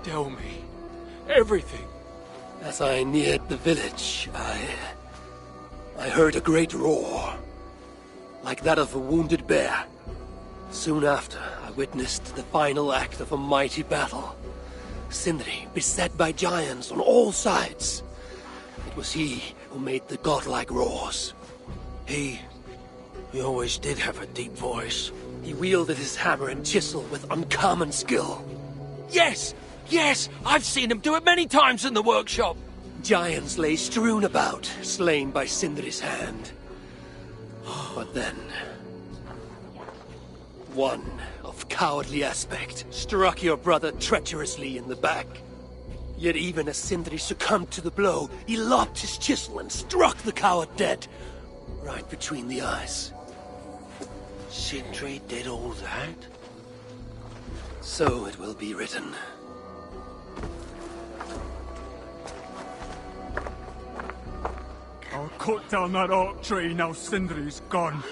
Tell me. Everything. As I neared the village, I heard a great roar, like that of a wounded bear. Soon after, I witnessed the final act of a mighty battle. Sindri beset by giants on all sides. It was he who made the godlike roars. He always did have a deep voice. He wielded his hammer and chisel with uncommon skill. Yes! Yes! I've seen him do it many times in the workshop! Giants lay strewn about, slain by Sindri's hand. But then, one of cowardly aspect struck your brother treacherously in the back. Yet even as Sindri succumbed to the blow, he lopped his chisel and struck the coward dead, right between the eyes. Sindri did all that? So it will be written. I'll cut down that oak tree now Sindri's gone.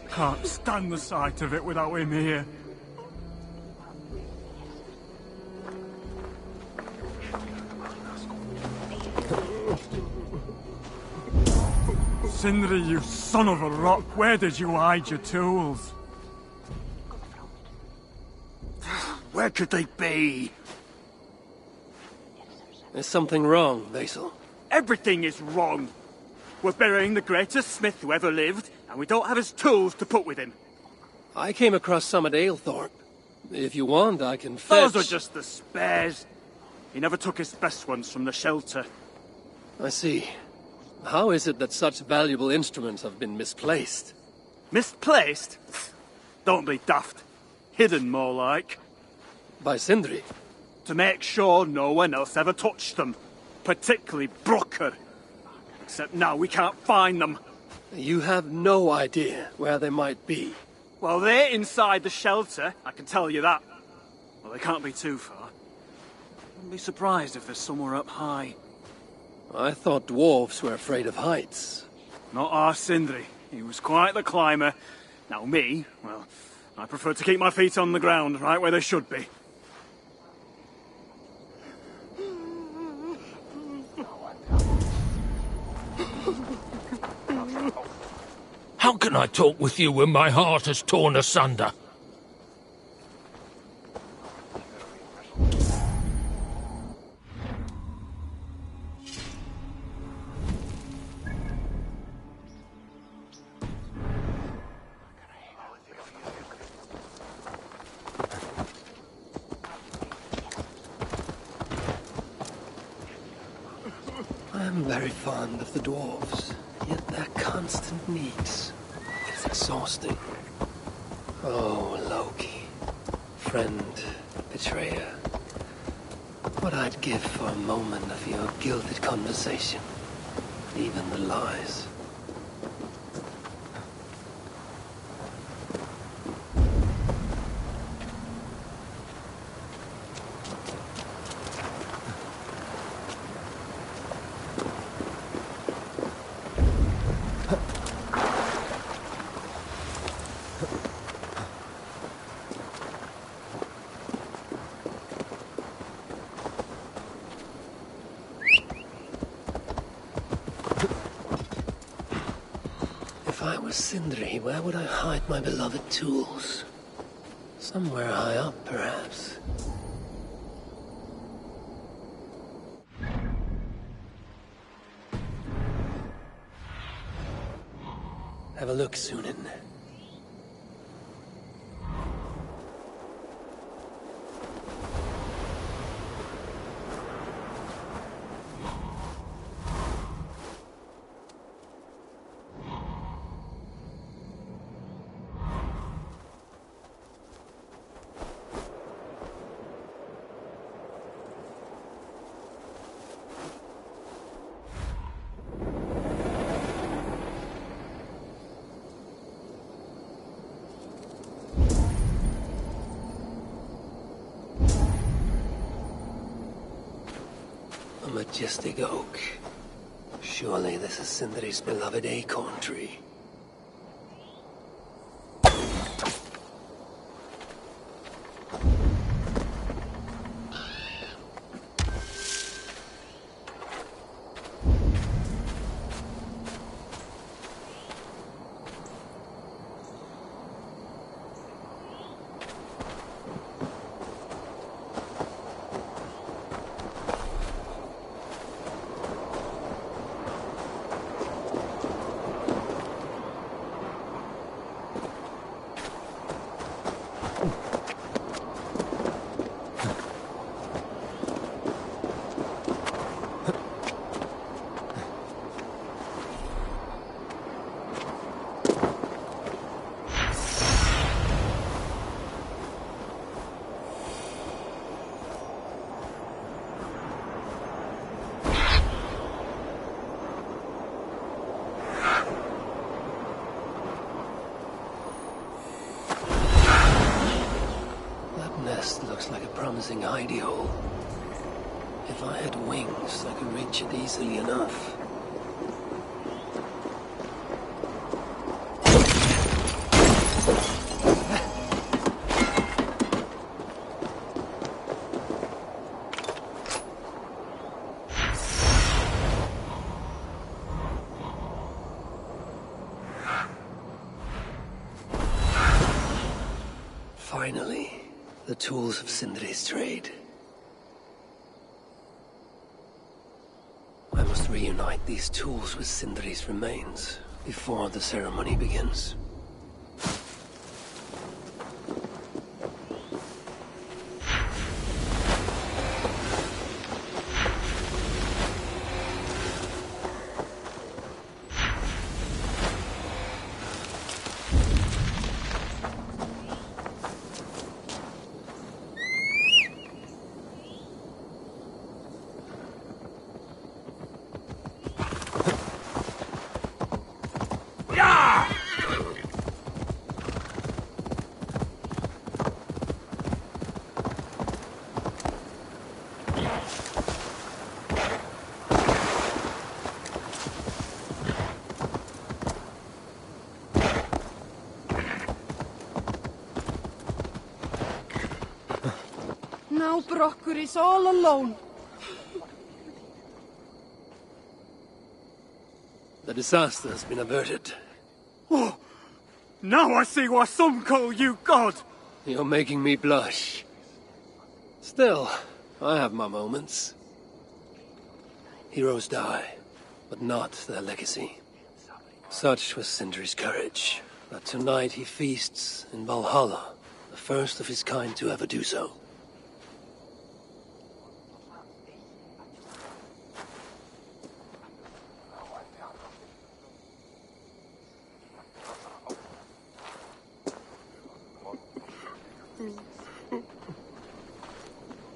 Can't stand the sight of it without him here. Sindri, you son of a rock, where did you hide your tools? Where could they be? There's something wrong, Basil. Everything is wrong. We're burying the greatest smith who ever lived, and we don't have his tools to put with him. I came across some at Aylthorpe. If you want, I can fetch... Those are just the spares. He never took his best ones from the shelter. I see. How is it that such valuable instruments have been misplaced? Misplaced? Don't be daft. Hidden, more like. By Sindri? To make sure no one else ever touched them. Particularly Brooker. Except now we can't find them. You have no idea where they might be. Well, they're inside the shelter, I can tell you that. Well, they can't be too far. Wouldn't be surprised if they're somewhere up high. I thought dwarves were afraid of heights. Not our Sindri. He was quite the climber. Now me, well, I prefer to keep my feet on the ground, right where they should be. How can I talk with you when my heart is torn asunder? I'm very fond of the dwarves, yet their constant needs. It's exhausting. Oh, Loki. Friend, betrayer. What I'd give for a moment of your gilded conversation. Even the lies. If I were Sindri, where would I hide my beloved tools? Somewhere high up, perhaps. Have a look, Sunan. A majestic oak. Surely this is Sindri's beloved acorn tree. dust looks like a promising hidey hole. If I had wings, I could reach it easily enough. Finally, the tools of Sindri's trade. I must reunite these tools with Sindri's remains before the ceremony begins. Now Brocker is all alone. The disaster has been averted. Oh, now I see why some call you God! You're making me blush. Still, I have my moments. Heroes die, but not their legacy. Such was Sindri's courage, that tonight he feasts in Valhalla, the first of his kind to ever do so.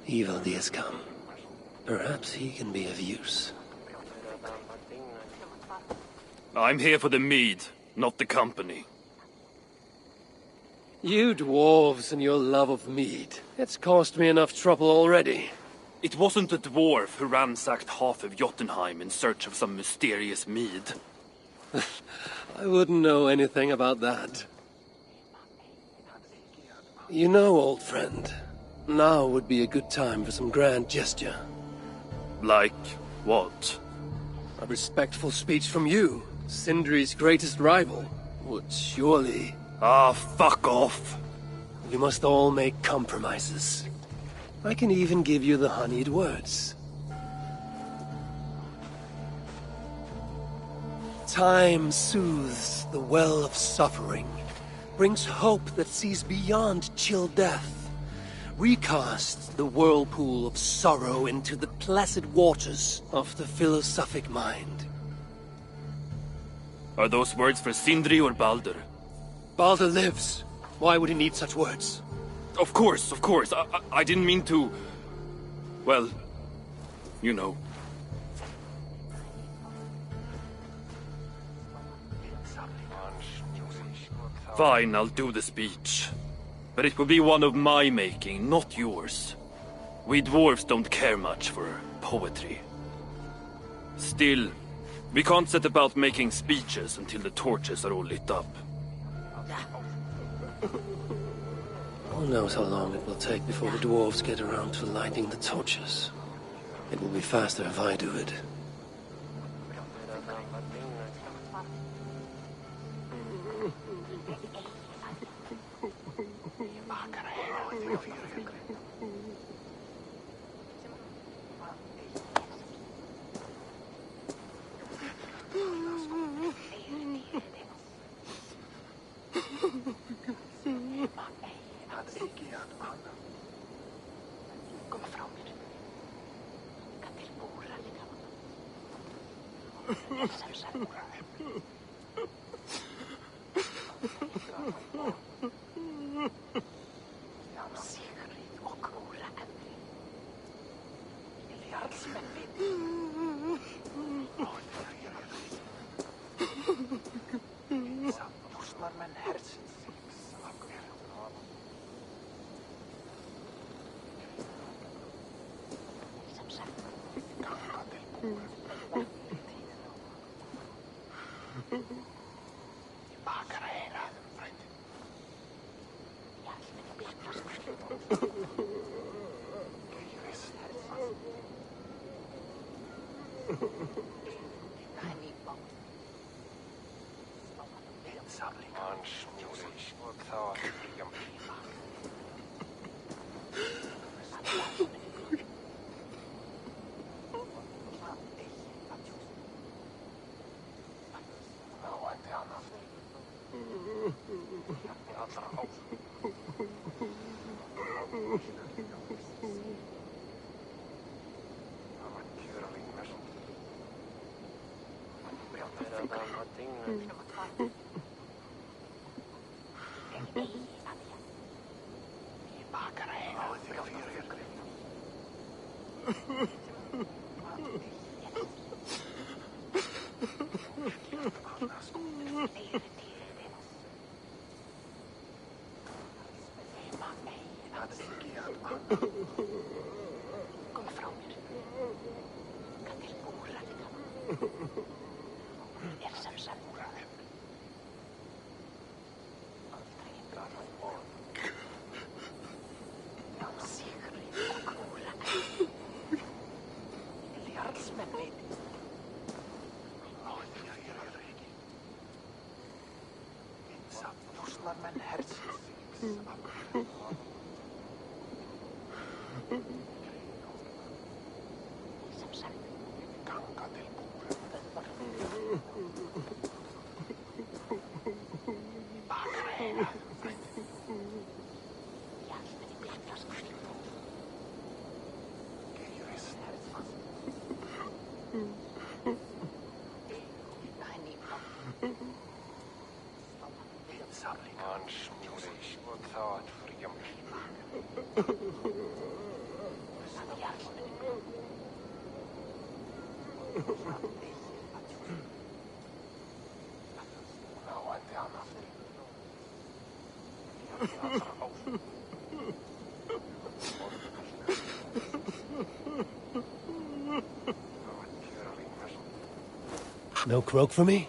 Evildy has come. Perhaps he can be of use. I'm here for the mead, not the company. You dwarves and your love of mead. It's caused me enough trouble already. It wasn't a dwarf who ransacked half of Jotunheim in search of some mysterious mead. I wouldn't know anything about that. You know, old friend, now would be a good time for some grand gesture. Like what? A respectful speech from you, Sindri's greatest rival, would surely... Ah, fuck off! You must all make compromises. I can even give you the honeyed words. Time soothes the well of suffering, brings hope that sees beyond chill death, recasts the whirlpool of sorrow into the placid waters of the philosophic mind. Are those words for Sindri or Baldur? Baldur lives. Why would he need such words? Of course. I didn't mean to... Well, you know. Fine, I'll do the speech. But it will be one of my making, not yours. We dwarves don't care much for poetry. Still, we can't set about making speeches until the torches are all lit up. Who knows how long it will take before the dwarves get around to lighting the torches. It will be faster if I do it. No croak for me?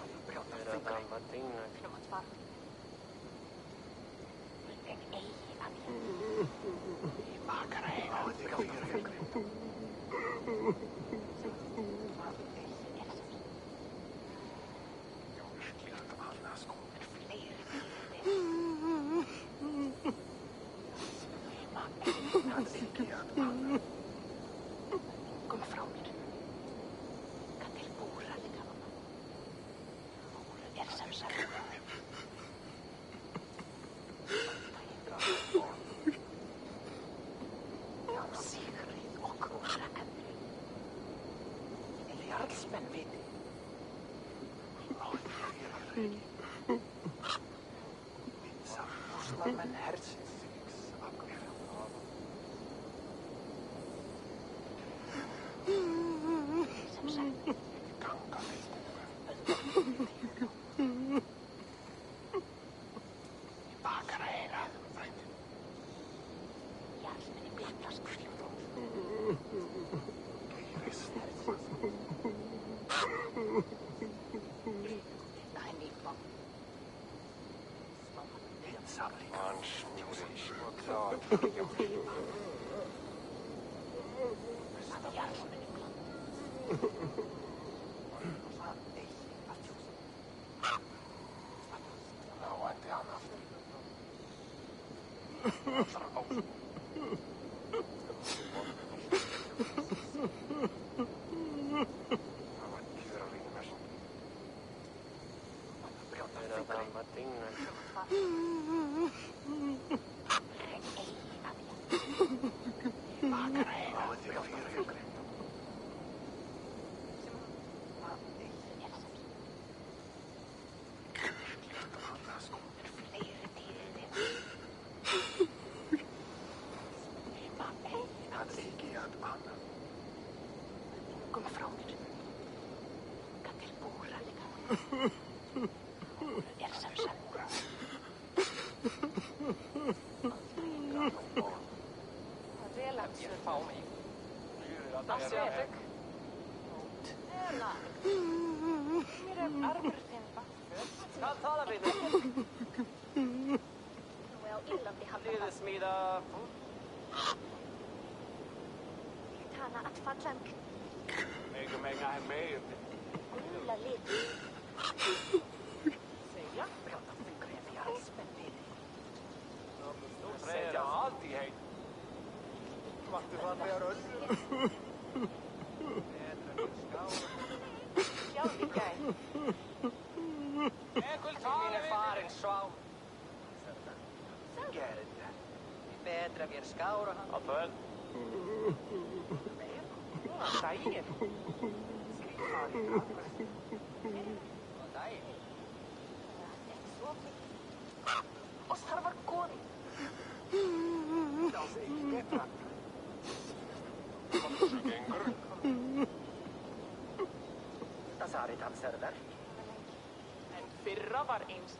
En fyrra var eins.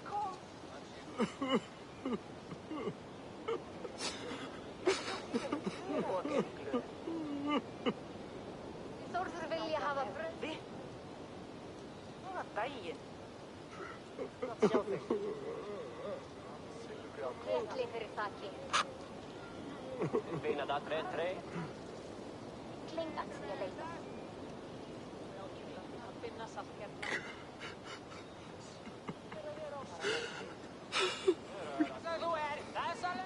Kom. Þórður vilja hafa brauði. Góðan daginn. Hetli fyrir þakki. Finna það 3-3. Klingans ég leita. Að finna saltgerna. Þú þessari.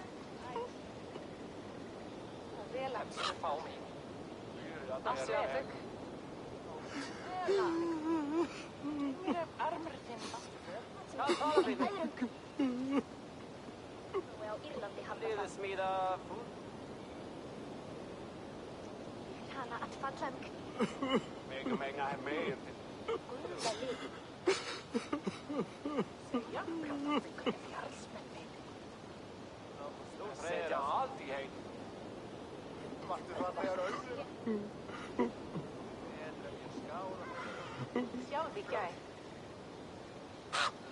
Vel að Fá mig. Afsjálfug. Mér armur þinn. Skal tala við mig. Nú á Írlandi hafa Liðu það. smíða Hana að fallang. Mega hef meir. Gulla lið. Já, þetta er fjarsmenni. Þú setja allt í heim. Vartu það þegar öll? Sjálf í gæð.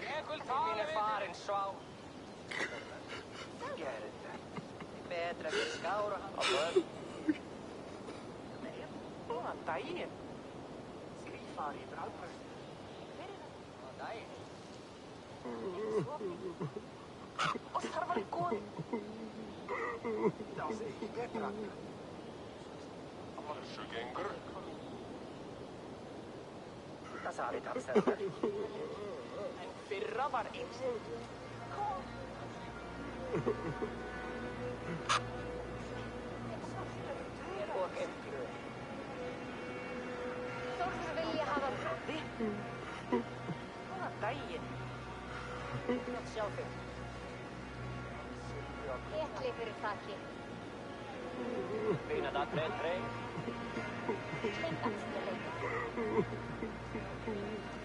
Ég vil tala við farin svá. Gerð þetta. Betra fyrir skára hann. Á börn. Góðan daginn. Skrifar í bragbröst. Góðan daginn. Og þar var góð. Það sé ekki betra. Sugengur. Það sagði tapstöðar. En fyrra var eins. Kom. Og einhverju. Þórður vilja hafa brauði. Góðan daginn. Gott sjá þig. Hetli fyrir þakki. Finna það 3-3. Klingans ég leita.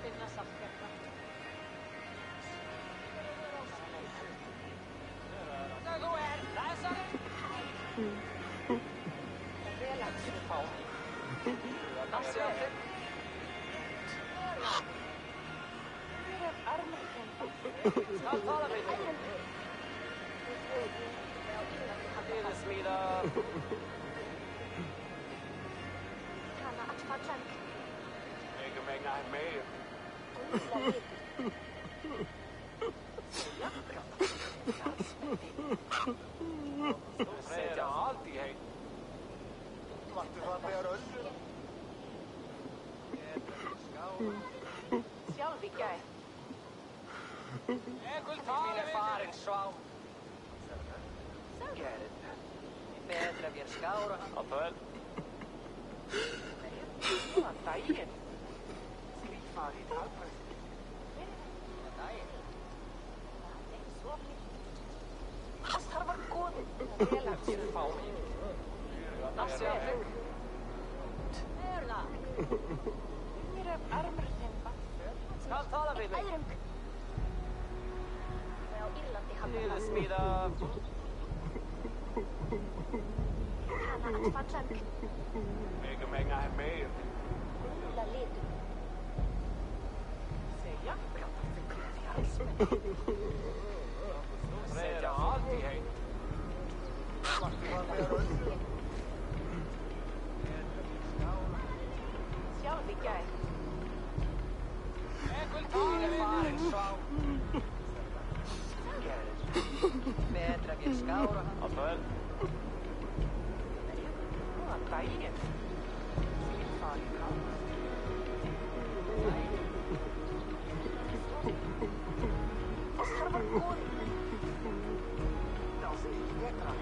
Finna saltgerna. Þú þessari. Vel að Fá mig. Afsjálfug. Mér armur þinn. Skal tala við mig. Liðu smíða hana að fallang. Mega hef meir. Gulla lið. Þú setja allt í heim. Vartu það þegar öll? Sjálf í gæð. Ég vil tala við farin svá. Gerð þetta. Betra fyrir skára hann. Á börn. Góðan daginn. Skrifar í bragbröst. Góðan daginn. Og þar var góð. Vel að fá mig. Afsjálfug. Mér armur þinn. Skal tala við mig. Æðrung. Nú á Írlandi hafa Liðu það. smíða Hana að fallang. Mega hef meir. Gulla lið. Segja, þetta er fjarsmenni. Þú setja allt í heim. Vartu það þegar öll? Sjálf í gæð. Ég vil tala við farin svá. Gerð. Betra fyrir skára hann. Á börn. Góðan daginn. Skrifar í bragbröst. Og þar var góð. Það sé ekki betra.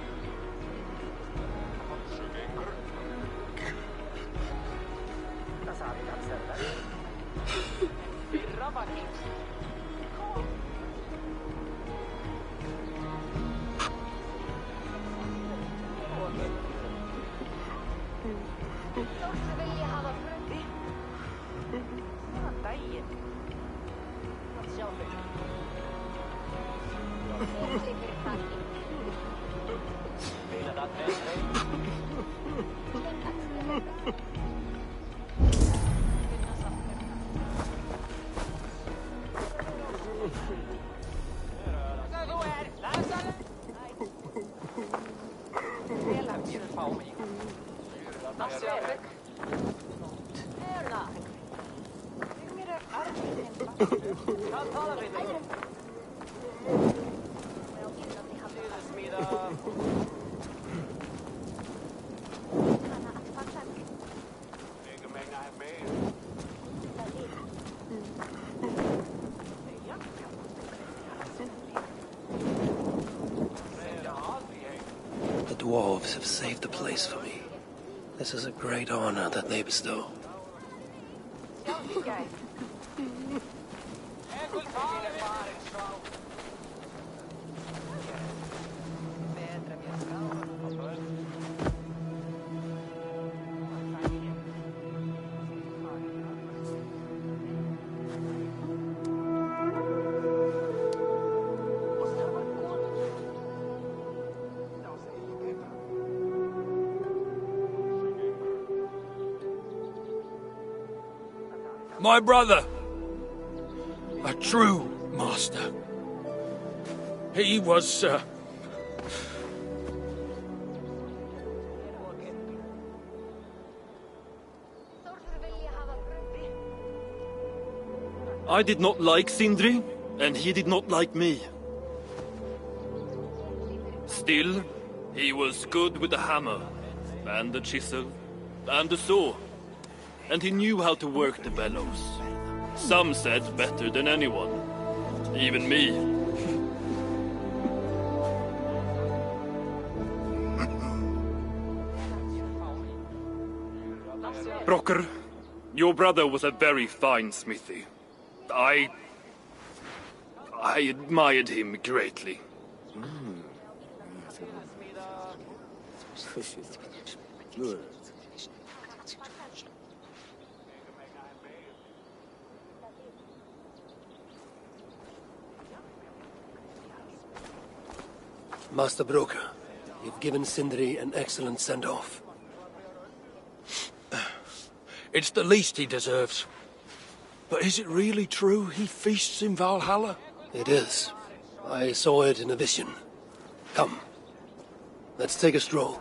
vilja hafa frundi. Daginn. Að sjá þig. Fyrir taki. Bila það með þig. Þú læsari. Vel að mér fá mig. Það sjá þig. Mér arminn. Hvað tala við þig? Smíða. The dwarves have saved the place for me. This is a great honor that they bestow. My brother. A true master. He was, I did not like Sindri, and he did not like me. Still, he was good with the hammer, and the chisel, and the saw. And he knew how to work the bellows. Some said better than anyone. Even me. Brocker, your brother was a very fine smithy. I admired him greatly. Master Broker, you've given Sindri an excellent send-off. it's the least he deserves. But is it really true he feasts in Valhalla? It is. I saw it in a vision. Come. Let's take a stroll.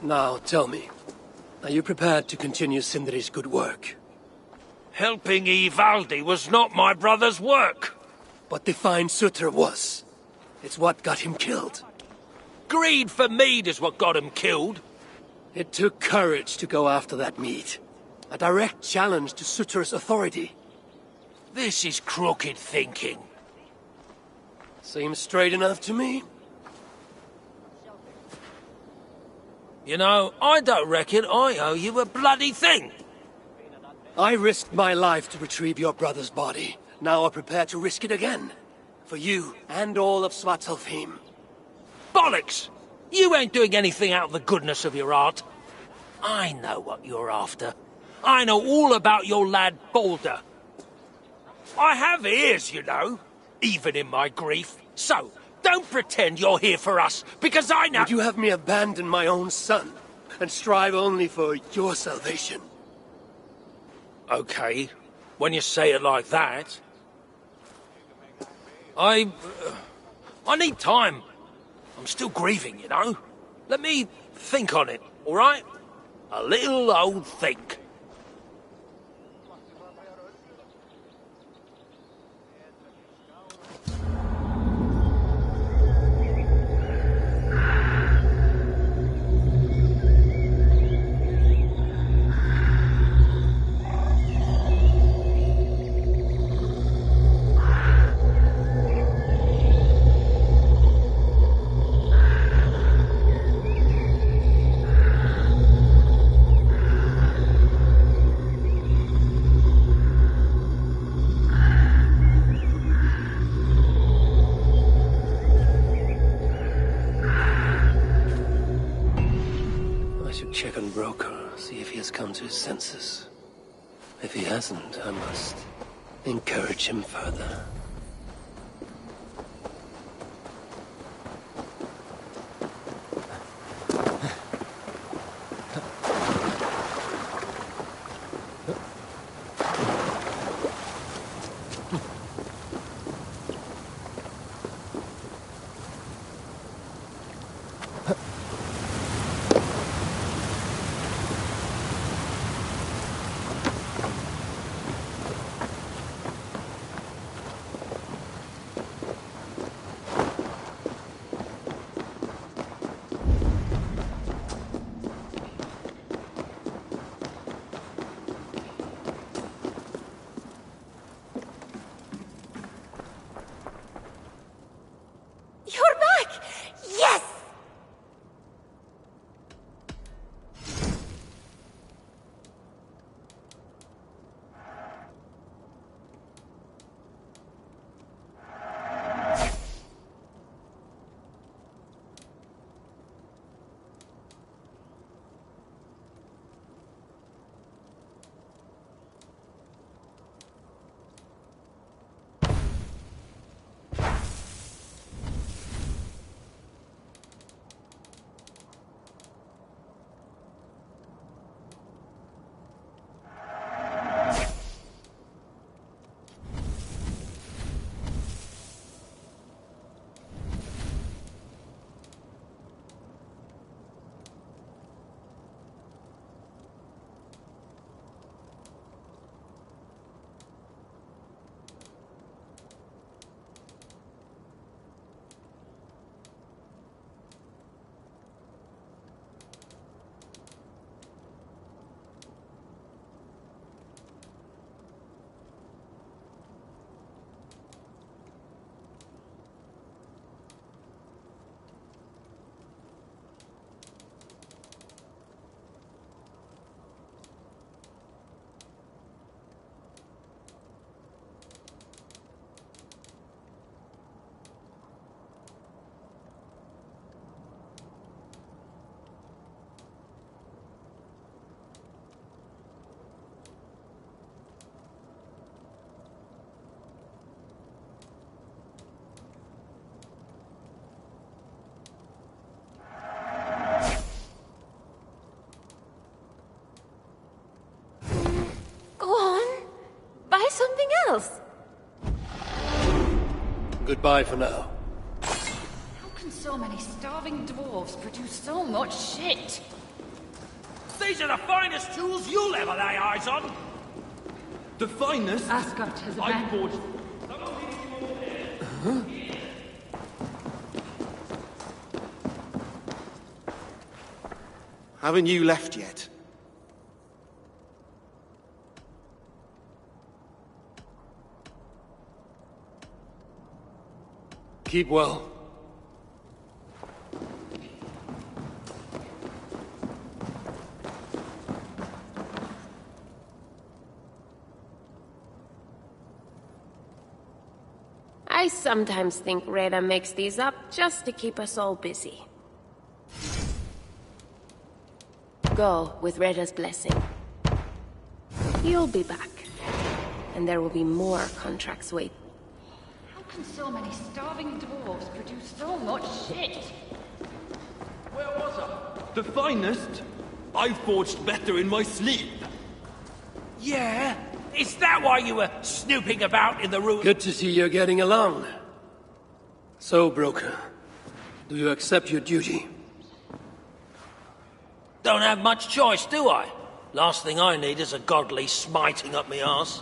Now, tell me, are you prepared to continue Sindri's good work? Helping Ivaldi was not my brother's work. But to find Sutter was. It's what got him killed. Greed for mead is what got him killed. It took courage to go after that mead. A direct challenge to Sutter's authority. This is crooked thinking. Seems straight enough to me. You know, I don't reckon I owe you a bloody thing. I risked my life to retrieve your brother's body. Now I prepare to risk it again. For you and all of Svartalfheim. Bollocks! You ain't doing anything out of the goodness of your heart. I know what you're after. I know all about your lad Balder. I have ears, you know, even in my grief. So, don't pretend you're here for us, because I know— Would you have me abandon my own son, and strive only for your salvation? Okay, when you say it like that. I need time. I'm still grieving, you know. Let me think on it, all right? A little old think. Check on Broker, see if he has come to his senses. If he hasn't, I must encourage him further. You're back! Yes! Something else. Goodbye for now. How can so many starving dwarves produce so much shit? These are the finest tools you'll ever lay eyes on. The finest? Ascot has I abandoned. forged. Haven't you left yet? Keep well. I sometimes think Reda makes these up just to keep us all busy. Go with Reda's blessing. You'll be back, and there will be more contracts waiting. How can so many starving dwarves produce so much shit? Where was I? The finest? I forged better in my sleep. Yeah? Is that why you were snooping about in the room? Good to see you're getting along. So, Broker, do you accept your duty? Don't have much choice, do I? Last thing I need is a godly smiting up me arse.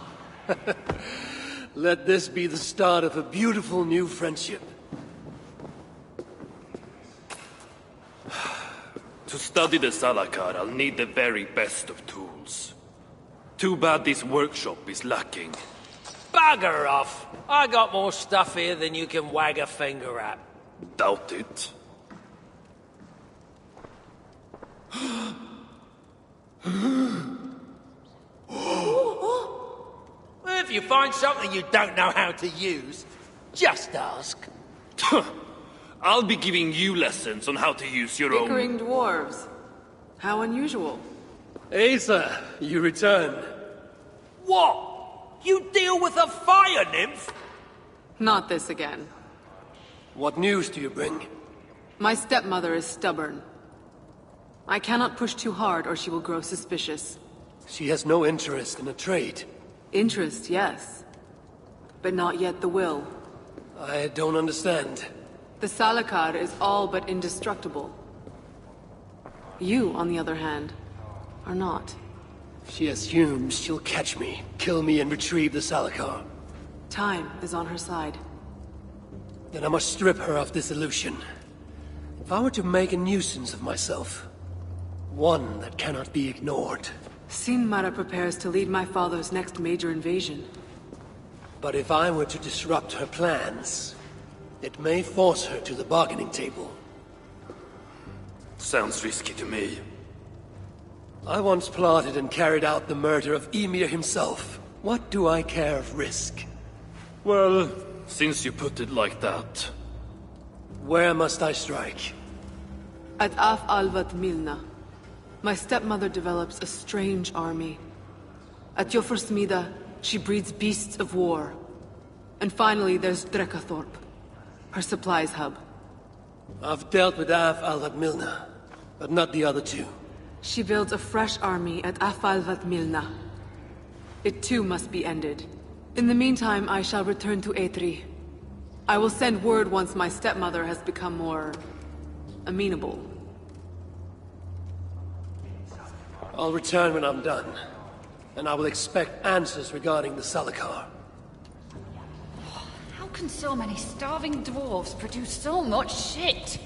Let this be the start of a beautiful new friendship. To study the Salakar, I'll need the very best of tools. Too bad this workshop is lacking. Bugger off! I got more stuff here than you can wag a finger at. Doubt it. If you find something you don't know how to use, just ask. I'll be giving you lessons on how to use your own... Bickering dwarves. How unusual. Asa, you return. What? You deal with a fire nymph? Not this again. What news do you bring? My stepmother is stubborn. I cannot push too hard or she will grow suspicious. She has no interest in a trade. Interest, yes. But not yet the will. I don't understand. The Salakar is all but indestructible. You, on the other hand, are not. She assumes she'll catch me, kill me, and retrieve the Salakar. Time is on her side. Then I must strip her of this illusion. If I were to make a nuisance of myself, one that cannot be ignored. Sinmara prepares to lead my father's next major invasion. But if I were to disrupt her plans, it may force her to the bargaining table. Sounds risky to me. I once plotted and carried out the murder of Emir himself. What do I care of risk? Well, since you put it like that... Where must I strike? At Af Alvat Milna, my stepmother develops a strange army. At Jofursmida, she breeds beasts of war. And finally, there's Drekathorp, her supplies hub. I've dealt with Af Alvat Milna, but not the other two. She builds a fresh army at Af Alvat Milna. It too must be ended. In the meantime, I shall return to Aetri. I will send word once my stepmother has become more... amenable. I'll return when I'm done. And I will expect answers regarding the Salakar. How can so many starving dwarves produce so much shit?